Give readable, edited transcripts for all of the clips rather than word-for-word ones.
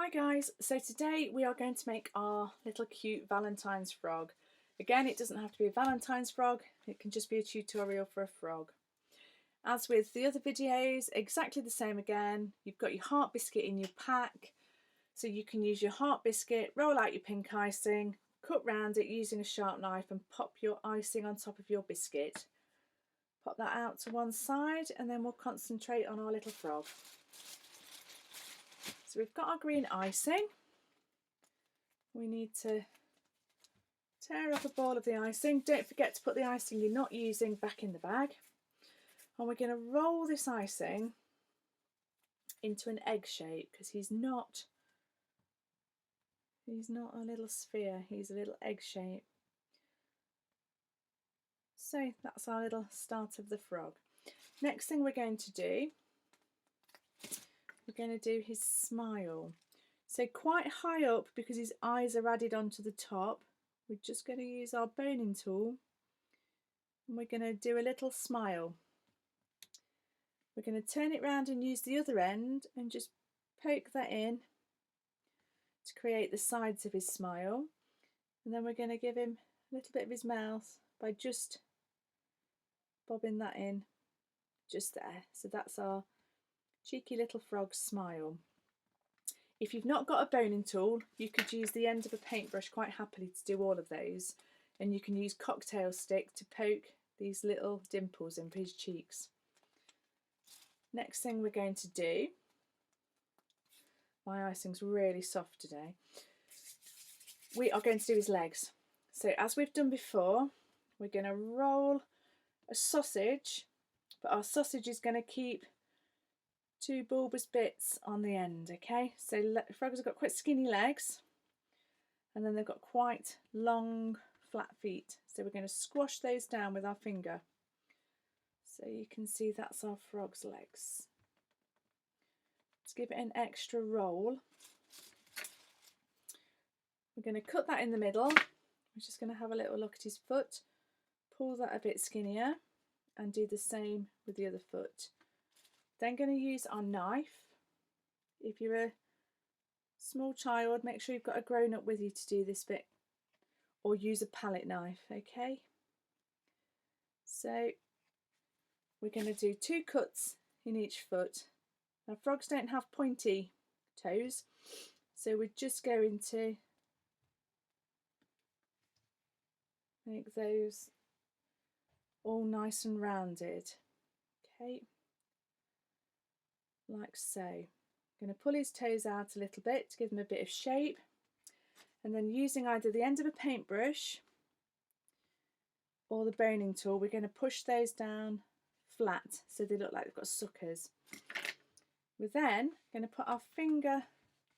Hi guys, so today we are going to make our little cute Valentine's frog. Again, it doesn't have to be a Valentine's frog, it can just be a tutorial for a frog. As with the other videos, exactly the same again. You've got your heart biscuit in your pack, so you can use your heart biscuit, roll out your pink icing, cut round it using a sharp knife and pop your icing on top of your biscuit. Pop that out to one side and then we'll concentrate on our little frog. So we've got our green icing. We need to tear off a ball of the icing. Don't forget to put the icing you're not using back in the bag. And we're going to roll this icing into an egg shape because he's not a little sphere, he's a little egg shape. So that's our little start of the frog. Next thing we're going to do, we're going to do his smile. So quite high up because his eyes are added onto the top. We're just going to use our boning tool and we're going to do a little smile. We're going to turn it round and use the other end and just poke that in to create the sides of his smile. And then we're going to give him a little bit of his mouth by just bobbing that in just there. So that's our cheeky little frog smile. If you've not got a boning tool, you could use the end of a paintbrush quite happily to do all of those, and you can use cocktail stick to poke these little dimples in his cheeks. Next thing we're going to do, my icing's really soft today, we are going to do his legs. So as we've done before, we're going to roll a sausage, but our sausage is going to keep two bulbous bits on the end, okay? So frogs have got quite skinny legs and then they've got quite long flat feet, so we're going to squash those down with our finger. So you can see that's our frog's legs. Let's give it an extra roll. We're going to cut that in the middle. We're just going to have a little look at his foot, pull that a bit skinnier and do the same with the other foot. Then going to use our knife. If you're a small child, make sure you've got a grown-up with you to do this bit, or use a palette knife, okay? So we're going to do 2 cuts in each foot. Now frogs don't have pointy toes, so we're just going to make those all nice and rounded, okay? Like so. I'm going to pull his toes out a little bit to give them a bit of shape, and then using either the end of a paintbrush or the boning tool, we're going to push those down flat so they look like they've got suckers. We're then going to put our finger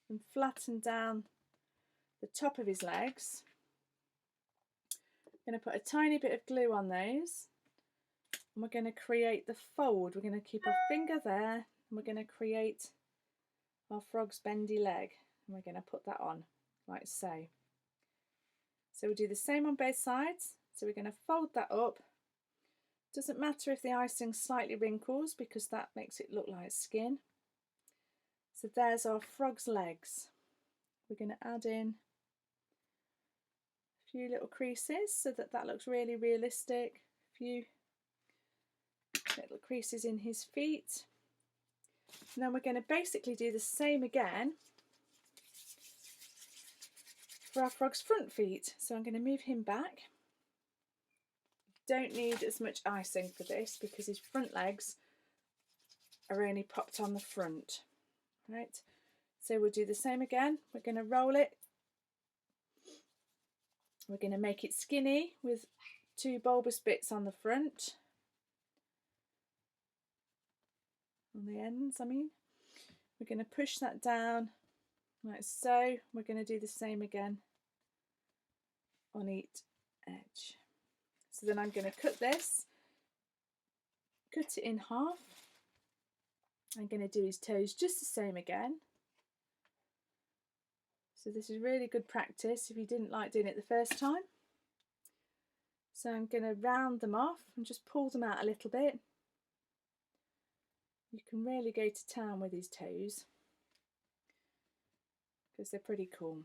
and flatten down the top of his legs. I'm going to put a tiny bit of glue on those and we're going to create the fold. We're going to keep our finger there and we're going to create our frog's bendy leg and we're going to put that on like so. So we'll do the same on both sides. So we're going to fold that up. Doesn't matter if the icing slightly wrinkles because that makes it look like skin. So there's our frog's legs. We're going to add in a few little creases so that that looks really realistic. A few little creases in his feet. And then we're going to basically do the same again for our frog's front feet. So I'm going to move him back. Don't need as much icing for this because his front legs are only popped on the front. Right, so we'll do the same again. We're going to roll it. We're going to make it skinny with 2 bulbous bits on the front. On the ends, I mean. We're going to push that down like so. We're going to do the same again on each edge. So then I'm going to cut this, cut it in half. I'm going to do his toes just the same again. So this is really good practice if you didn't like doing it the first time. So I'm going to round them off and just pull them out a little bit. You can really go to town with his toes. because they're pretty cool.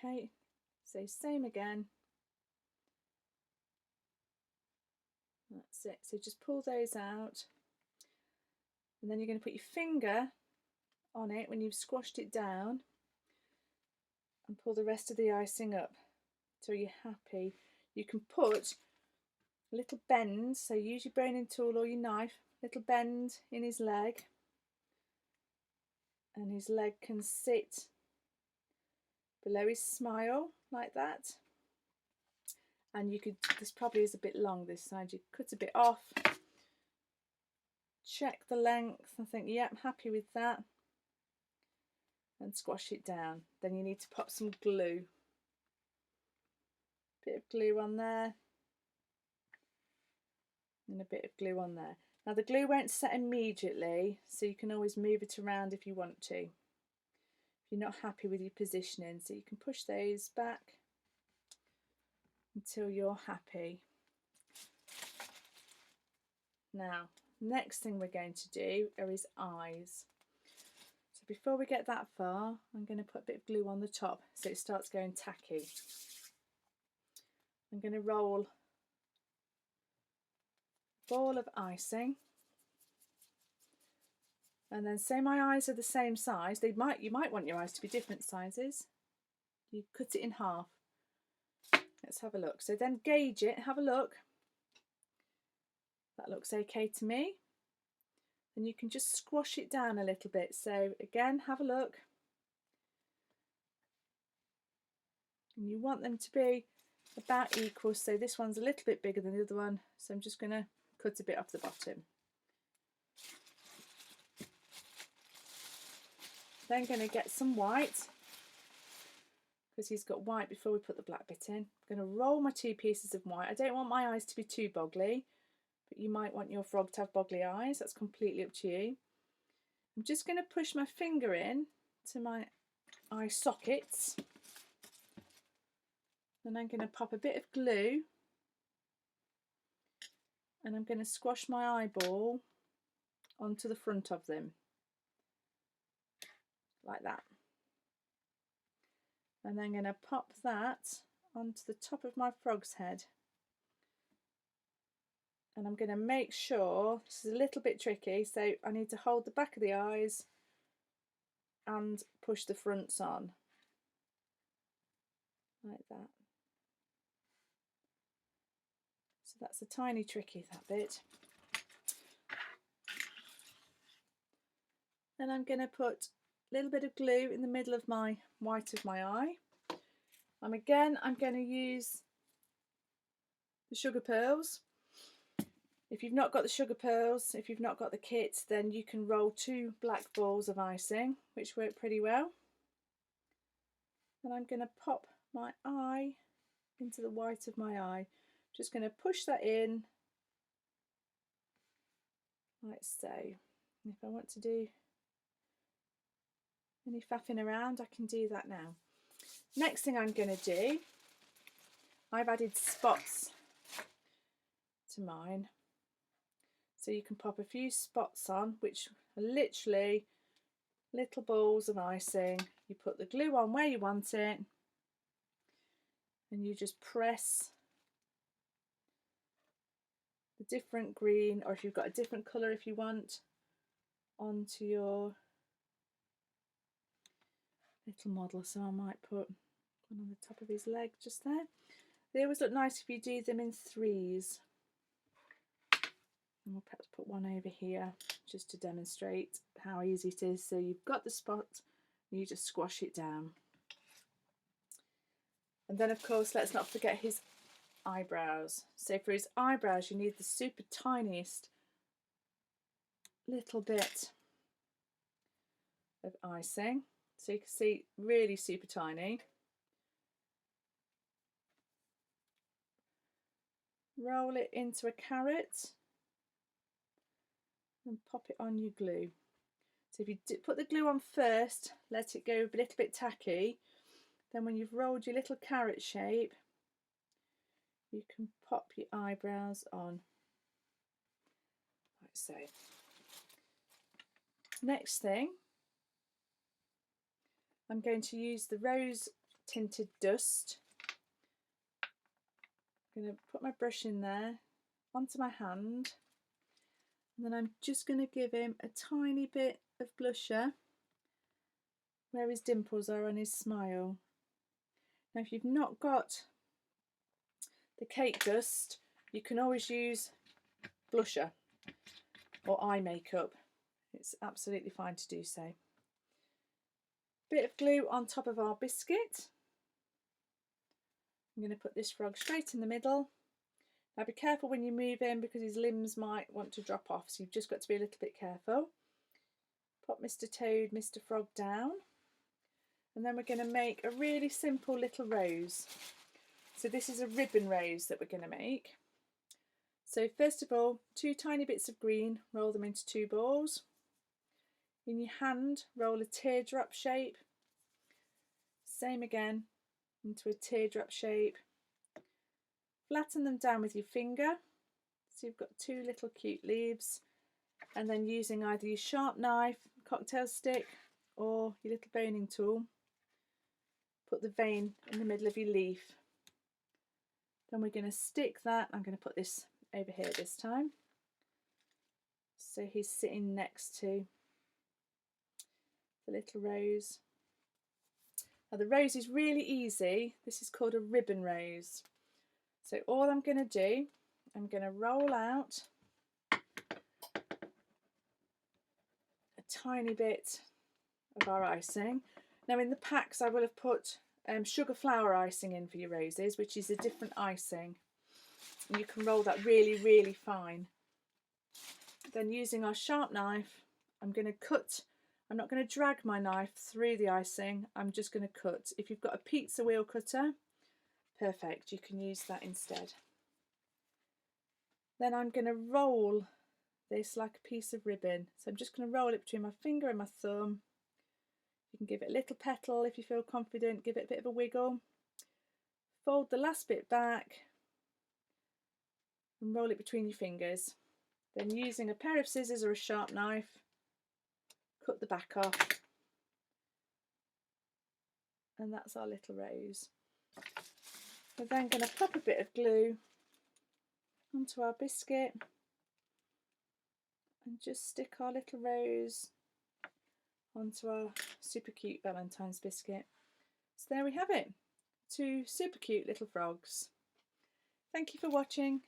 Okay, so same again. That's it. So just pull those out, and then you're going to put your finger on it when you've squashed it down and pull the rest of the icing up till you're happy. You can put a little bend, so use your boning tool or your knife, little bend in his leg, and his leg can sit below his smile like that. And you could, this probably is a bit long this side, you cut a bit off, check the length and think, yep, happy with that, and squash it down. Then you need to pop some glue, bit of glue on there and a bit of glue on there. Now the glue won't set immediately, so you can always move it around if you want to, if you're not happy with your positioning, so you can push those back until you're happy. Now, next thing we're going to do are his eyes. So before we get that far, I'm going to put a bit of glue on the top so it starts going tacky. I'm going to roll a ball of icing, and then say my eyes are the same size. You might want your eyes to be different sizes. You cut it in half. Let's have a look. So then gauge it, have a look. That looks okay to me. And you can just squash it down a little bit. So again, have a look. And you want them to be about equal. So this one's a little bit bigger than the other one. So I'm just going to cut a bit off the bottom. Then going to get some white, because he's got white before we put the black bit in. I'm going to roll my 2 pieces of white. I don't want my eyes to be too boggly, but you might want your frog to have boggly eyes. That's completely up to you. I'm just going to push my finger in to my eye sockets, and I'm going to pop a bit of glue, and I'm going to squash my eyeball onto the front of them like that. And then I'm going to pop that onto the top of my frog's head. And I'm going to make sure, this is a little bit tricky, so I need to hold the back of the eyes and push the fronts on like that. So that's a tiny tricky, that bit. Then I'm going to put a little bit of glue in the middle of my white of my eye. And again, I'm going to use the sugar pearls. If you've not got the sugar pearls, if you've not got the kit, then you can roll 2 black balls of icing, which work pretty well. And I'm going to pop my eye into the white of my eye. Just going to push that in like so. And if I want to do any faffing around, I can do that now. Next thing I'm going to do, I've added spots to mine. So you can pop a few spots on, which are literally little balls of icing. You put the glue on where you want it, and you just press the different green, or if you've got a different colour if you want, onto your little model. So I might put one on the top of his leg just there. They always look nice if you do them in 3s. And we'll perhaps put one over here just to demonstrate how easy it is. So you've got the spot, you just squash it down. And then of course, let's not forget his eyebrows. So for his eyebrows, you need the super tiniest little bit of icing. So you can see, really super tiny. Roll it into a carrot and pop it on your glue. So if you put the glue on first, let it go a little bit tacky, then when you've rolled your little carrot shape, you can pop your eyebrows on like so. Next thing, I'm going to use the rose tinted dust. I'm going to put my brush in there onto my hand, and then I'm just going to give him a tiny bit of blusher where his dimples are on his smile. Now if you've not got the cake dust, you can always use blusher or eye makeup. It's absolutely fine to do so. Bit of glue on top of our biscuit. I'm going to put this frog straight in the middle. Now be careful when you move him because his limbs might want to drop off, so you've just got to be a little bit careful. Pop Mr. Toad, Mr. Frog down, and then we're going to make a really simple little rose. So this is a ribbon rose that we're going to make. So first of all, 2 tiny bits of green, roll them into 2 balls. In your hand, roll a teardrop shape. Same again, into a teardrop shape. Flatten them down with your finger. So you've got 2 little cute leaves. And then using either your sharp knife, cocktail stick, or your little boning tool, put the vein in the middle of your leaf. Then we're going to stick that. I'm going to put this over here this time. So he's sitting next to the little rose. Now the rose is really easy. This is called a ribbon rose. So all I'm going to do, I'm going to roll out a tiny bit of our icing. Now in the packs I will have put sugar flour icing in for your roses, which is a different icing. And you can roll that really, really fine. Then using our sharp knife, I'm going to cut. I'm not going to drag my knife through the icing, I'm just going to cut. If you've got a pizza wheel cutter, perfect, you can use that instead. Then I'm going to roll this like a piece of ribbon. So I'm just going to roll it between my finger and my thumb. You can give it a little petal if you feel confident, give it a bit of a wiggle. Fold the last bit back and roll it between your fingers. Then using a pair of scissors or a sharp knife, cut the back off, and that's our little rose. We're then going to pop a bit of glue onto our biscuit and just stick our little rose onto our super cute Valentine's biscuit. So there we have it, 2 super cute little frogs. Thank you for watching.